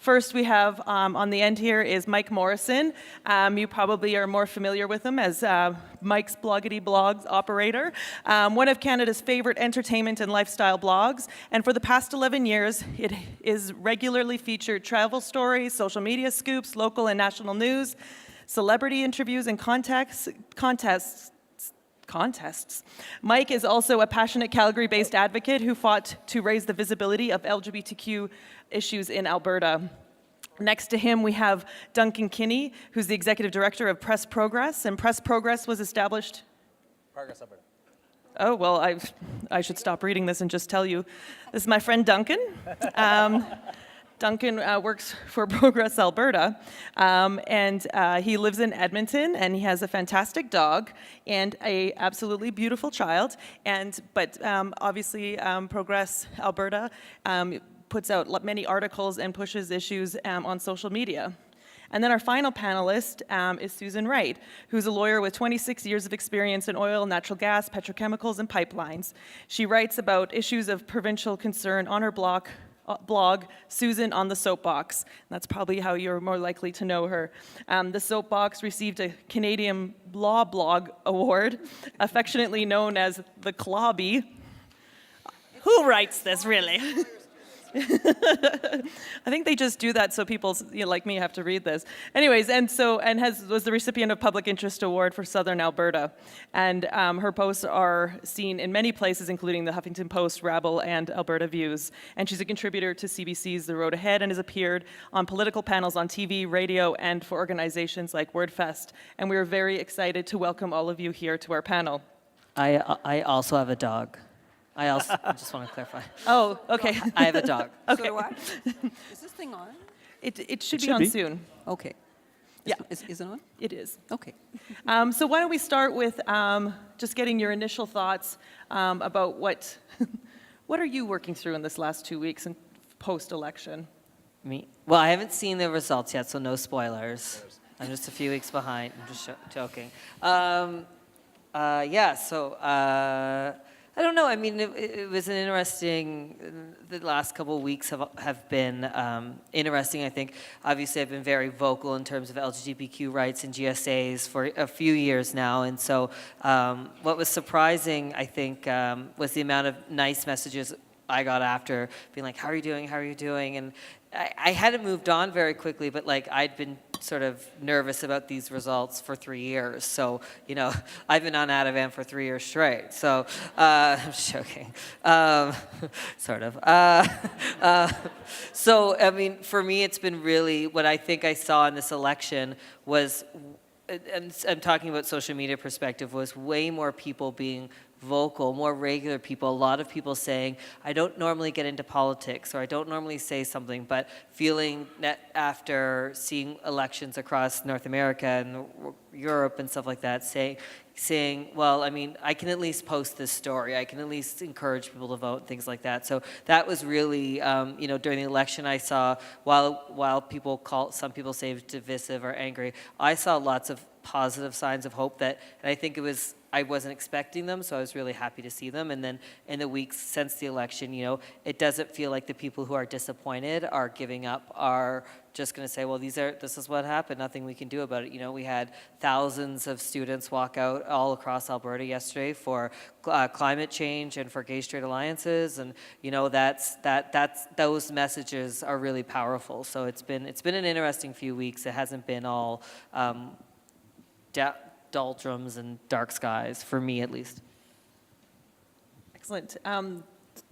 First, we have on the end here is Mike Morrison. You probably are more familiar with him as Mike's Bloggity Blogs operator, one of Canada's favorite entertainment and lifestyle blogs. And for the past 11 years, it is regularly featured travel stories, social media scoops, local and national news, celebrity interviews, and contests. Mike is also a passionate Calgary-based advocate who fought to raise the visibility of LGBTQ issues in Alberta. Next to him, we have Duncan Kinney, who's the executive director of Press Progress, and Press Progress was established... Progress Alberta. Oh, well, I should stop reading this and just tell you. This is my friend Duncan. Duncan works for Progress Alberta, and he lives in Edmonton, and he has a fantastic dog and a absolutely beautiful child. But obviously, Progress Alberta puts out many articles and pushes issues on social media. And then our final panelist is Susan Wright, who's a lawyer with 26 years of experience in oil, natural gas, petrochemicals, and pipelines. She writes about issues of provincial concern on her blog, Susan on the Soapbox. That's probably how you're more likely to know her. The Soapbox received a Canadian Law Blog Award, affectionately known as the Clawbie. Who writes this, really? I think they just do that so people like me have to read this. Anyways, was the recipient of Public Interest Award for Southern Alberta. And her posts are seen in many places, including the Huffington Post, Rabble, and Alberta Views. And she's a contributor to CBC's The Road Ahead and has appeared on political panels on TV, radio, and for organizations like WordFest. And we are very excited to welcome all of you here to our panel. I also have a dog. I just want to clarify. Oh, okay. I have a dog. Okay. So do I. Is this thing on? It should be on soon. Okay. Yeah. Is it on? It is. Okay. So why don't we start with just getting your initial thoughts about what are you working through in this last 2 weeks and post-election? Me? Well, I haven't seen the results yet, so no spoilers. I'm just a few weeks behind. I'm just joking. I don't know. I mean, it was an interesting. The last couple of weeks have been interesting. I think, obviously, I've been very vocal in terms of LGBTQ rights and GSAs for a few years now. And so, what was surprising, I think, was the amount of nice messages I got after being like, "How are you doing? How are you doing?" And I hadn't moved on very quickly, but like I'd been sort of nervous about these results for 3 years. So, I've been on Ativan for 3 years straight. So, I'm just joking. Sort of. So, I mean, for me, it's been really, what I think I saw in this election was, and I'm talking about social media perspective, was way more people being vocal, more regular people, a lot of people saying, I don't normally get into politics or I don't normally say something, but feeling that after seeing elections across North America and Europe and stuff like that, saying, well, I mean, I can at least post this story. I can at least encourage people to vote, things like that. So that was really, during the election I saw, while some people say divisive or angry, I saw lots of positive signs of hope and I think I wasn't expecting them, so I was really happy to see them. And then in the weeks since the election, it doesn't feel like the people who are disappointed are giving up, are just going to say, well, this is what happened, nothing we can do about it. We had thousands of students walk out all across Alberta yesterday for climate change and for gay straight alliances, and those messages are really powerful. So it's been an interesting few weeks. It hasn't been all doldrums and dark skies, for me at least. Excellent.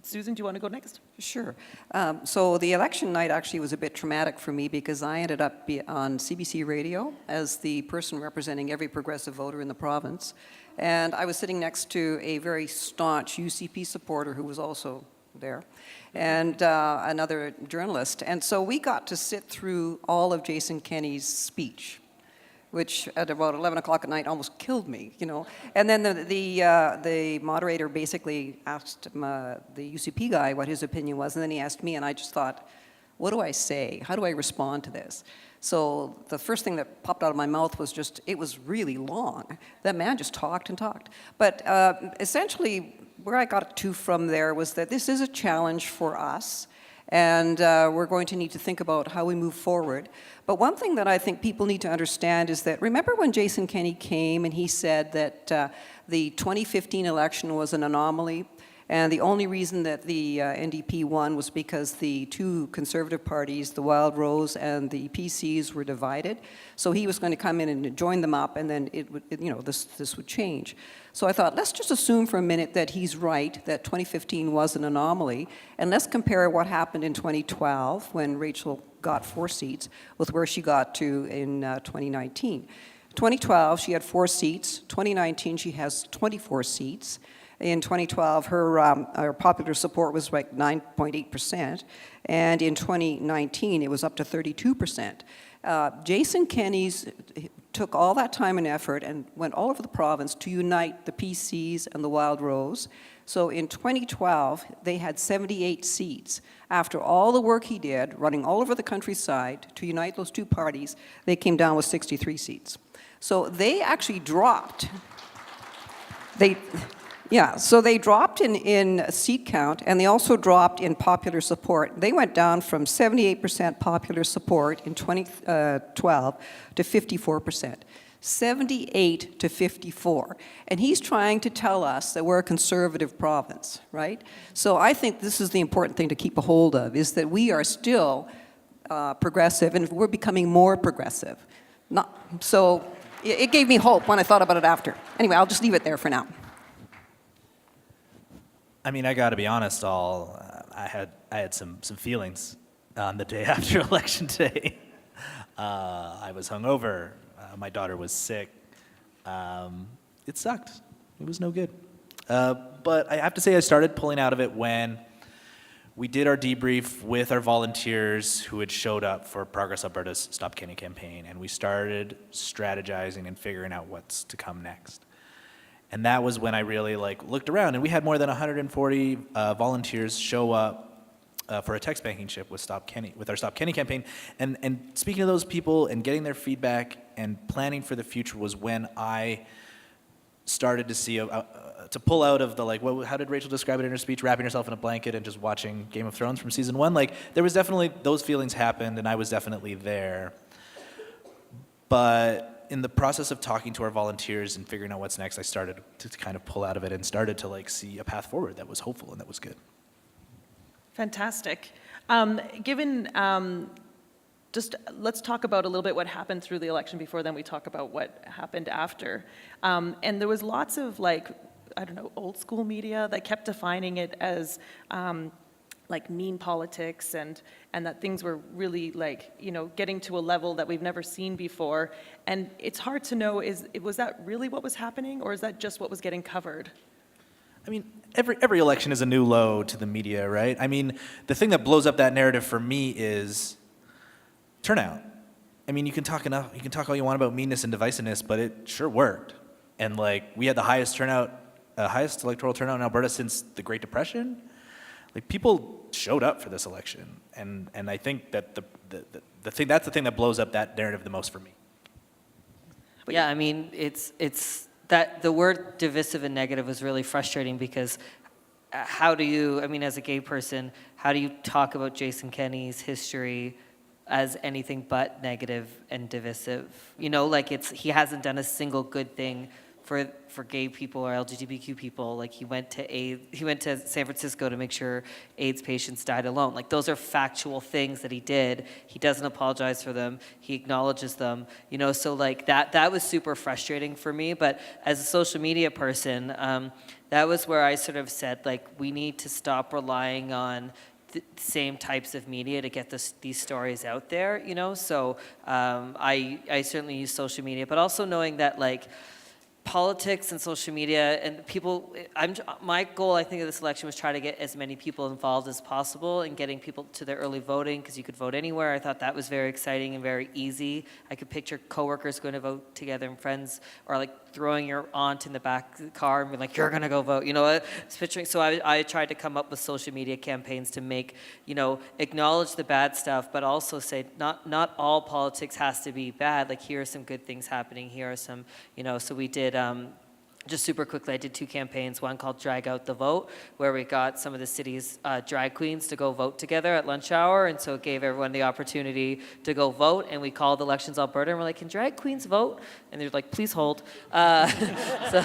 Susan, do you want to go next? Sure. So the election night actually was a bit traumatic for me because I ended up on CBC Radio as the person representing every progressive voter in the province. And I was sitting next to a very staunch UCP supporter who was also there, and another journalist. And so we got to sit through all of Jason Kenney's speech, which at about 11 o'clock at night almost killed me, And then the moderator basically asked the UCP guy what his opinion was, and then he asked me, and I just thought, what do I say? How do I respond to this? So the first thing that popped out of my mouth was it was really long. That man just talked and talked. But essentially, where I got to from there was that this is a challenge for us. and we're going to need to think about how we move forward. But one thing that I think people need to understand is that, remember when Jason Kinney came and he said that the 2015 election was an anomaly, and the only reason that the NDP won was because the two conservative parties, the Wild Rose and the PCs, were divided. So he was going to come in and join them up, and then it would, this would change. So I thought, let's just assume for a minute that he's right, that 2015 was an anomaly, and let's compare what happened in 2012 when Rachel got 4 seats with where she got to in 2019. 2012, she had 4 seats. 2019, she has 24 seats. In 2012, her popular support was like 9.8%, and in 2019, it was up to 32%. Jason Kenney's took all that time and effort and went all over the province to unite the PCs and the Wild Rose. So in 2012, they had 78 seats. After all the work he did, running all over the countryside to unite those two parties, they came down with 63 seats. So they actually dropped. So they dropped in seat count, and they also dropped in popular support. They went down from 78% popular support in 2012 to 54%. 78 to 54. And he's trying to tell us that we're a conservative province, right? So I think this is the important thing to keep a hold of, is that we are still progressive, and we're becoming more progressive. So it gave me hope when I thought about it after. Anyway, I'll just leave it there for now. I mean, I got to be honest. I had some feelings on the day after election day. I was hungover. My daughter was sick. It sucked. It was no good. But I have to say, I started pulling out of it when we did our debrief with our volunteers who had showed up for Progress Alberta's Stop Kinney campaign, and we started strategizing and figuring out what's to come next. And that was when I really looked around, and we had more than 140 volunteers show up for a text banking ship with our Stop Kinney campaign. And speaking of those people and getting their feedback and planning for the future was when I started to see to pull out of the how did Rachel describe it in her speech? Wrapping herself in a blanket and just watching Game of Thrones from season 1. There was definitely those feelings happened, and I was definitely there. But in the process of talking to our volunteers and figuring out what's next, I started to kind of pull out of it and started to see a path forward that was hopeful and that was good. Fantastic. Let's talk about a little bit what happened through the election before, then we talk about what happened after. And there was lots of old school media that kept defining it as mean politics and that things were really getting to a level that we've never seen before. And it's hard to know, was that really what was happening, or is that just what was getting covered? I mean, every election is a new low to the media, right? I mean, the thing that blows up that narrative for me is turnout. I mean, you can talk all you want about meanness and divisiveness, but it sure worked. And we had the highest electoral turnout in Alberta since the Great Depression. People showed up for this election, and I think that that's the thing that blows up that narrative the most for me. Yeah, I mean, it's that the word divisive and negative was really frustrating because how do you, as a gay person, how do you talk about Jason Kenney's history as anything but negative and divisive? He hasn't done a single good thing for gay people or LGBTQ people. He went to San Francisco to make sure AIDS patients died alone. Those are factual things that he did. He doesn't apologize for them. He acknowledges them. So that was super frustrating for me. But as a social media person, that was where I sort of said we need to stop relying on the same types of media to get these stories out there. So I certainly use social media, but also knowing that politics and social media and people, my goal, I think, of this election was try to get as many people involved as possible and getting people to their early voting, because you could vote anywhere. I thought that was very exciting and very easy. I could picture coworkers going to vote together and friends, or throwing your aunt in the back of the car and being you're going to go vote. It's picturing. So I tried to come up with social media campaigns to make, acknowledge the bad stuff, but also say not all politics has to be bad. Here are some good things happening. Here are some, so we did just super quickly, I did 2 campaigns, one called Drag Out the Vote, where we got some of the city's drag queens to go vote together at lunch hour, and so it gave everyone the opportunity to go vote, and we called Elections Alberta, and we're like, can drag queens vote? And they're like, please hold. So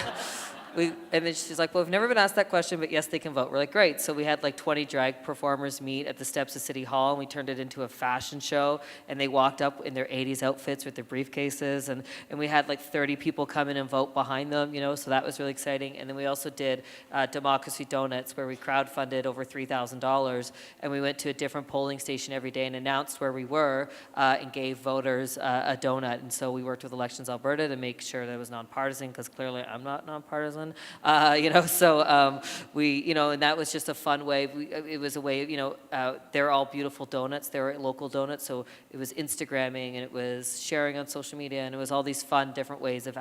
and then she's like, well, we've never been asked that question, but yes, they can vote. We're like, great. So we had like 20 drag performers meet at the steps of City Hall, and we turned it into a fashion show, and they walked up in their 80s outfits with their briefcases, and we had like 30 people come in and vote behind them, so that was really exciting. And then we also did Democracy Donuts, where we crowdfunded over $3,000, and we went to a different polling station every day and announced where we were and gave voters a donut. And so we worked with Elections Alberta to make sure that it was nonpartisan, because clearly I'm not nonpartisan. So we, and that was just a fun way. It was a way, they're all beautiful donuts. They're local donuts, so it was Instagramming, and it was sharing on social media, and it was all these fun, different ways of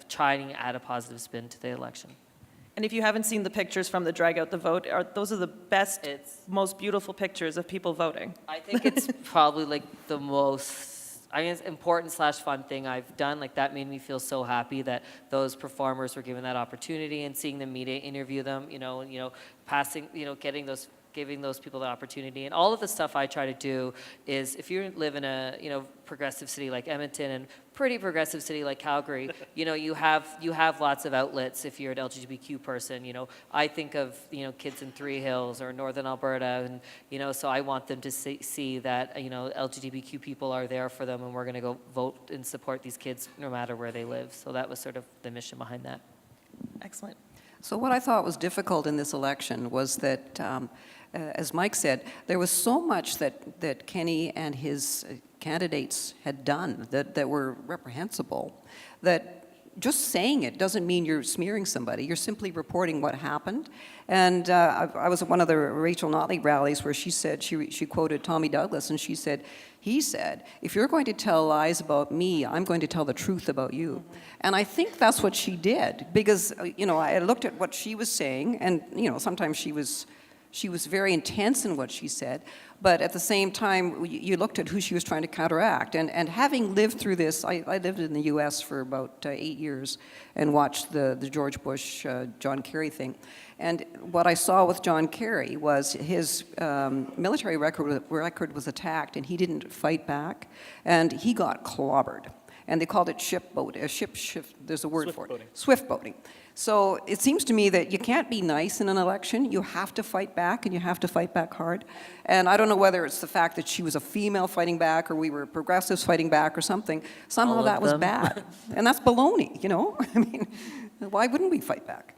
trying to add a positive spin to the election. And if you haven't seen the pictures from the Drag Out the Vote, those are the best, most beautiful pictures of people voting. I think it's probably like the most important / fun thing I've done. Like, that made me feel so happy that those performers were given that opportunity, and seeing the media interview them, passing, giving those people the opportunity. And all of the stuff I try to do is, if you live in a progressive city like Edmonton and pretty progressive city like Calgary, you have lots of outlets if you're an LGBTQ person. I think of kids in Three Hills or Northern Alberta, and so I want them to see that LGBTQ people are there for them, and we're going to go vote and support these kids no matter where they live. So that was sort of the mission behind that. Excellent. So what I thought was difficult in this election was that, as Mike said, there was so much that Kinney and his candidates had done that were reprehensible, that just saying it doesn't mean you're smearing somebody. You're simply reporting what happened. And I was at one of the Rachel Notley rallies where she said, she quoted Tommy Douglas, and he said, if you're going to tell lies about me, I'm going to tell the truth about you. Mm-hmm. And I think that's what she did, because, I looked at what she was saying, and, sometimes she was very intense in what she said, but at the same time, you looked at who she was trying to counteract. And having lived through this, I lived in the U.S. for about 8 years and watched the George Bush, John Kerry thing. And what I saw with John Kerry was his military record was attacked, and he didn't fight back, and he got clobbered. And they called it there's a word for it. Swift boating. So it seems to me that you can't be nice in an election. You have to fight back, and you have to fight back hard. And I don't know whether it's the fact that she was a female fighting back, or we were progressives fighting back, or something. Somehow that was bad. And that's baloney, I mean, why wouldn't we fight back?